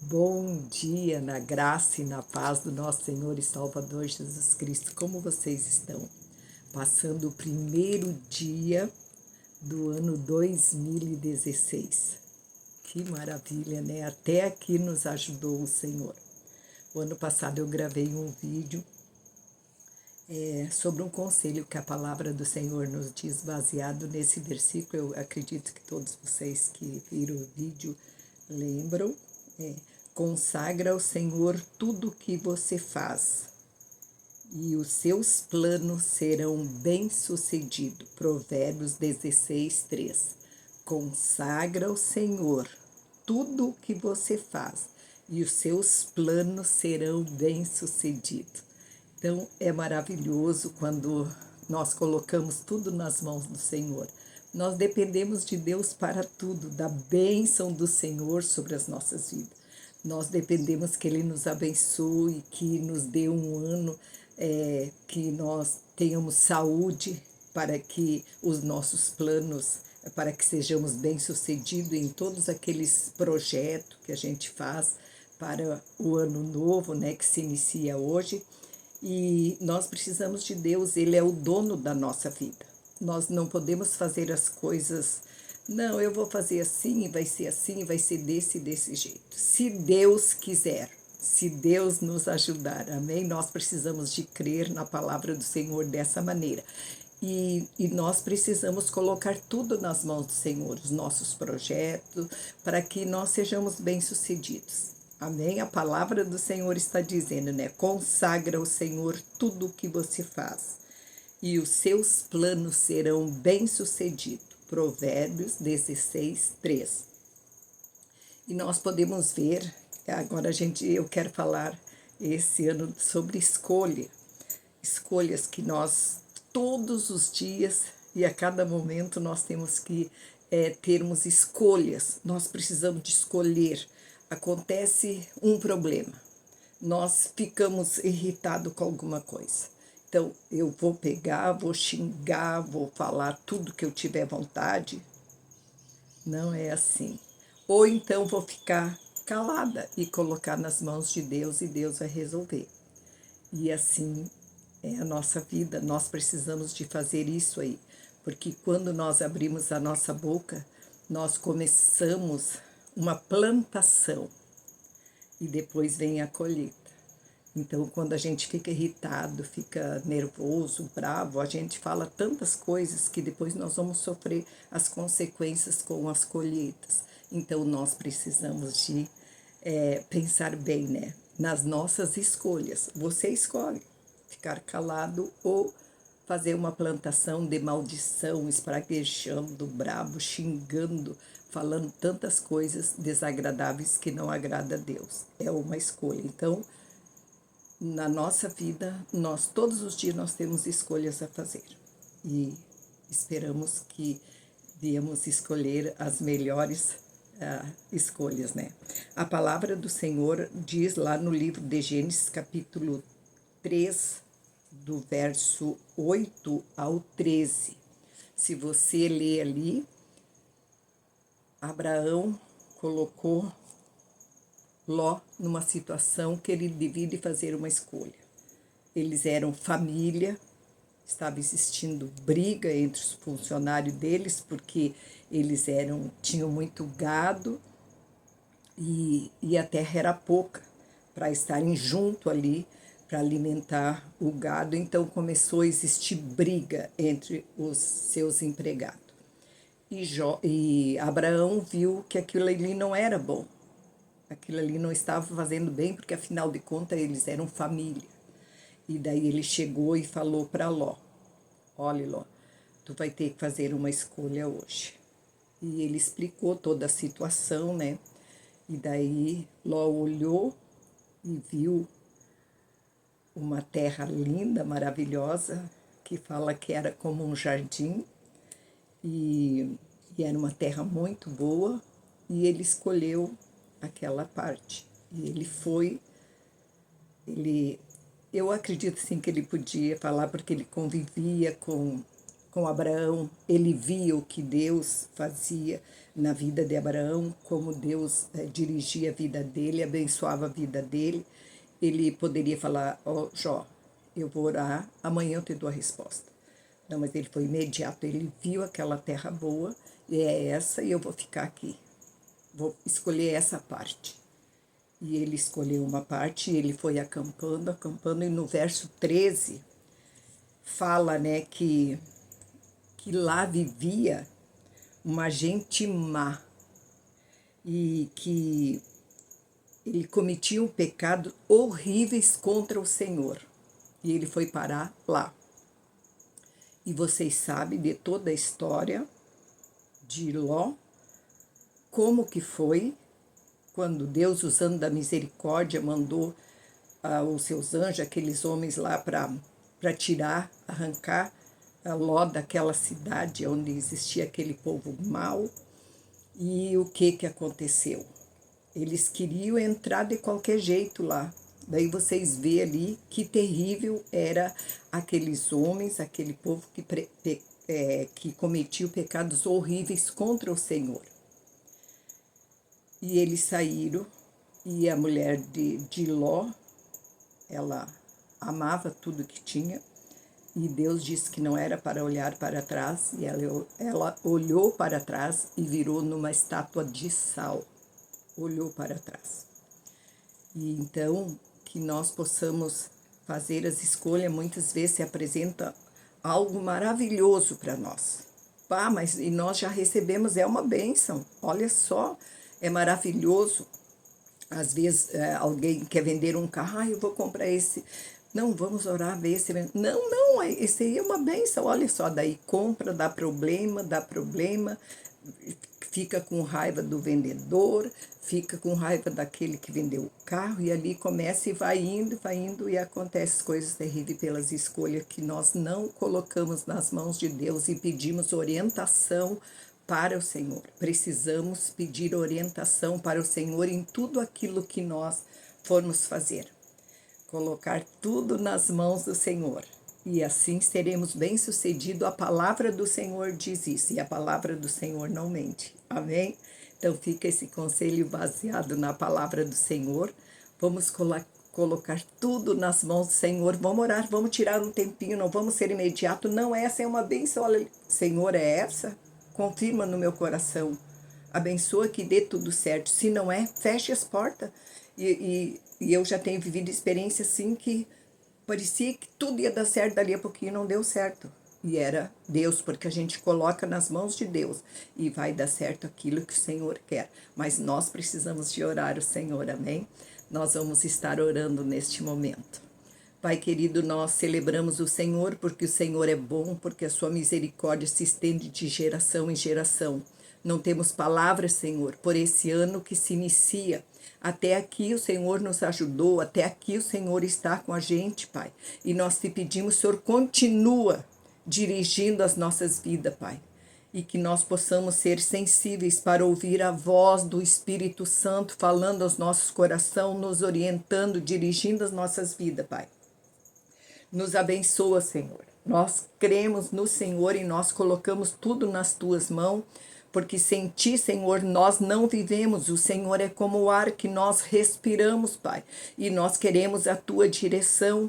Bom dia, na graça e na paz do nosso Senhor e Salvador Jesus Cristo. Como vocês estão? Passando o primeiro dia do ano 2016. Que maravilha, né? Até aqui nos ajudou o Senhor. O ano passado eu gravei um vídeo sobre um conselho que a palavra do Senhor nos diz, baseado nesse versículo. Eu acredito que todos vocês que viram o vídeo lembram. Consagra ao Senhor tudo o que você faz, e os seus planos serão bem-sucedidos. Provérbios 16:3. Consagra ao Senhor tudo o que você faz, e os seus planos serão bem-sucedidos. Então, é maravilhoso quando nós colocamos tudo nas mãos do Senhor. Nós dependemos de Deus para tudo, da bênção do Senhor sobre as nossas vidas. Nós dependemos que Ele nos abençoe, que nos dê um ano, que nós tenhamos saúde para que os nossos planos, para que sejamos bem-sucedidos em todos aqueles projetos que a gente faz para o ano novo, né, que se inicia hoje. E nós precisamos de Deus, Ele é o dono da nossa vida. Nós não podemos fazer as coisas, não, eu vou fazer assim, e vai ser desse e desse jeito. Se Deus quiser, se Deus nos ajudar, amém? Nós precisamos de crer na palavra do Senhor dessa maneira. E nós precisamos colocar tudo nas mãos do Senhor, os nossos projetos, para que nós sejamos bem-sucedidos. Amém? A palavra do Senhor está dizendo, né? Consagra ao Senhor tudo o que você faz, e os seus planos serão bem-sucedidos. Provérbios 16:3. E nós podemos ver, agora eu quero falar esse ano sobre escolha. Escolhas que nós, todos os dias e a cada momento, nós temos que termos escolhas. Nós precisamos de escolher. Acontece um problema, nós ficamos irritados com alguma coisa. Então, eu vou pegar, vou xingar, vou falar tudo que eu tiver vontade. Não é assim. Ou então vou ficar calada e colocar nas mãos de Deus, e Deus vai resolver. E assim é a nossa vida. Nós precisamos de fazer isso aí, porque quando nós abrimos a nossa boca, nós começamos uma plantação e depois vem a colheita. Então, quando a gente fica irritado, fica nervoso, bravo, a gente fala tantas coisas que depois nós vamos sofrer as consequências com as colheitas. Então, nós precisamos de pensar bem, né, nas nossas escolhas. Você escolhe ficar calado ou fazer uma plantação de maldição, espraguejando, bravo, xingando, falando tantas coisas desagradáveis que não agrada a Deus. É uma escolha. Então, na nossa vida, nós todos os dias nós temos escolhas a fazer. E esperamos que viemos escolher as melhores escolhas, né? A palavra do Senhor diz lá no livro de Gênesis, capítulo 3, do verso 8 ao 13. Se você ler ali, Abraão colocou Ló numa situação que ele devia fazer uma escolha. Eles eram família, estava existindo briga entre os funcionários deles, porque eles tinham muito gado e a terra era pouca para estarem junto ali, para alimentar o gado. Então começou a existir briga entre os seus empregados. E Abraão viu que aquilo ali não era bom. Aquilo ali não estava fazendo bem, porque afinal de contas eles eram família. E daí ele chegou e falou para Ló: olha, Ló, tu vai ter que fazer uma escolha hoje. E ele explicou toda a situação, né? E daí Ló olhou e viu uma terra linda, maravilhosa, que fala que era como um jardim, e era uma terra muito boa, e ele escolheu aquela parte. E ele foi, eu acredito sim que ele podia falar, porque ele convivia com com Abraão, ele via o que Deus fazia na vida de Abraão, como Deus dirigia a vida dele, abençoava a vida dele. Ele poderia falar: ó, Jó, eu vou orar, amanhã eu te dou a resposta. Não, mas ele foi imediato, ele viu aquela terra boa, e é essa, e eu vou ficar aqui. Vou escolher essa parte. E ele escolheu uma parte, e ele foi acampando, e no verso 13 fala, né, que lá vivia uma gente má, e que ele cometia um pecado horríveis contra o Senhor. E ele foi parar lá. E vocês sabem de toda a história de Ló, como que foi quando Deus, usando da misericórdia, mandou os seus anjos, aqueles homens lá para tirar, arrancar a Ló daquela cidade onde existia aquele povo mau. E o que aconteceu? Eles queriam entrar de qualquer jeito lá. Daí vocês vê ali que terrível era aqueles homens, aquele povo que cometia pecados horríveis contra o Senhor. E eles saíram, e a mulher de Ló, ela amava tudo que tinha, e Deus disse que não era para olhar para trás, e ela olhou para trás e virou numa estátua de sal. Olhou para trás. E então, que nós possamos fazer as escolhas, muitas vezes se apresenta algo maravilhoso para nós. Mas e nós já recebemos, é uma bênção, olha só, é maravilhoso. Às vezes alguém quer vender um carro, eu vou comprar esse. Não, vamos orar, ver se... Não, esse aí é uma bênção, olha só, daí compra, dá problema, fica com raiva do vendedor, fica com raiva daquele que vendeu o carro, e ali começa e vai indo, e acontece coisas terríveis pelas escolhas que nós não colocamos nas mãos de Deus e pedimos orientação para o Senhor. Precisamos pedir orientação para o Senhor em tudo aquilo que nós formos fazer. Colocar tudo nas mãos do Senhor. E assim seremos bem-sucedidos. A palavra do Senhor diz isso, e a palavra do Senhor não mente. Amém? Então fica esse conselho baseado na palavra do Senhor. Vamos colocar tudo nas mãos do Senhor. Vamos orar, vamos tirar um tempinho, não vamos ser imediato. Não, essa é uma bênção. Olha, Senhor, é essa? Confirma no meu coração. Abençoa que dê tudo certo. Se não é, feche as portas. E eu já tenho vivido experiência assim que parecia que tudo ia dar certo, dali a pouquinho não deu certo. E era Deus, porque a gente coloca nas mãos de Deus e vai dar certo aquilo que o Senhor quer. Mas nós precisamos de orar o Senhor, amém? Nós vamos estar orando neste momento. Pai querido, nós celebramos o Senhor porque o Senhor é bom, porque a sua misericórdia se estende de geração em geração. Não temos palavras, Senhor, por esse ano que se inicia. Até aqui o Senhor nos ajudou, até aqui o Senhor está com a gente, Pai. E nós te pedimos, Senhor, continua dirigindo as nossas vidas, Pai. E que nós possamos ser sensíveis para ouvir a voz do Espírito Santo falando aos nossos corações, nos orientando, dirigindo as nossas vidas, Pai. Nos abençoa, Senhor. Nós cremos no Senhor e nós colocamos tudo nas tuas mãos, porque sem ti, Senhor, nós não vivemos. O Senhor é como o ar que nós respiramos, Pai. E nós queremos a tua direção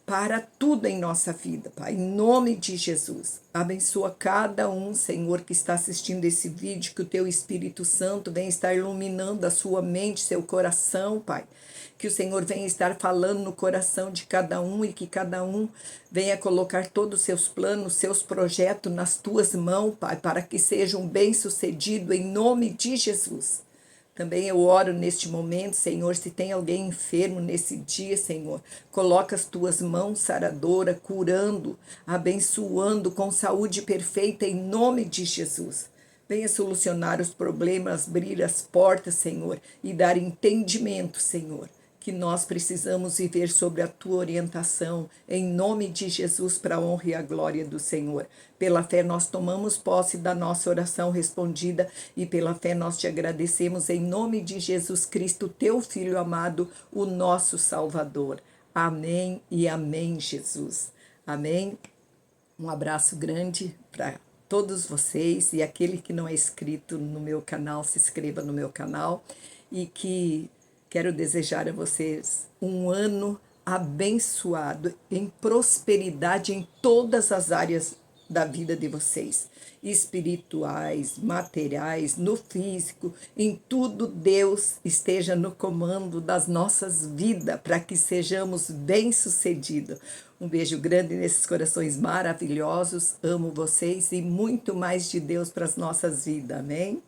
para tudo em nossa vida, Pai. Em nome de Jesus. Abençoa cada um, Senhor, que está assistindo esse vídeo, que o teu Espírito Santo venha estar iluminando a sua mente, seu coração, Pai. Que o Senhor venha estar falando no coração de cada um e que cada um venha colocar todos os seus planos, seus projetos nas tuas mãos, Pai, para que sejam bem-sucedidos em nome de Jesus. Também eu oro neste momento, Senhor, se tem alguém enfermo nesse dia, Senhor, coloca as tuas mãos saradoras, curando, abençoando com saúde perfeita em nome de Jesus. Venha solucionar os problemas, abrir as portas, Senhor, e dar entendimento, Senhor, que nós precisamos viver sobre a tua orientação, em nome de Jesus, para a honra e a glória do Senhor. Pela fé nós tomamos posse da nossa oração respondida e pela fé nós te agradecemos em nome de Jesus Cristo, teu Filho amado, o nosso Salvador. Amém e amém, Jesus. Amém. Um abraço grande para todos vocês, e aquele que não é inscrito no meu canal, se inscreva no meu canal, e que quero desejar a vocês um ano abençoado, em prosperidade em todas as áreas da vida de vocês, espirituais, materiais, no físico, em tudo Deus esteja no comando das nossas vidas, para que sejamos bem-sucedidos. Um beijo grande nesses corações maravilhosos, amo vocês e muito mais de Deus para as nossas vidas, amém?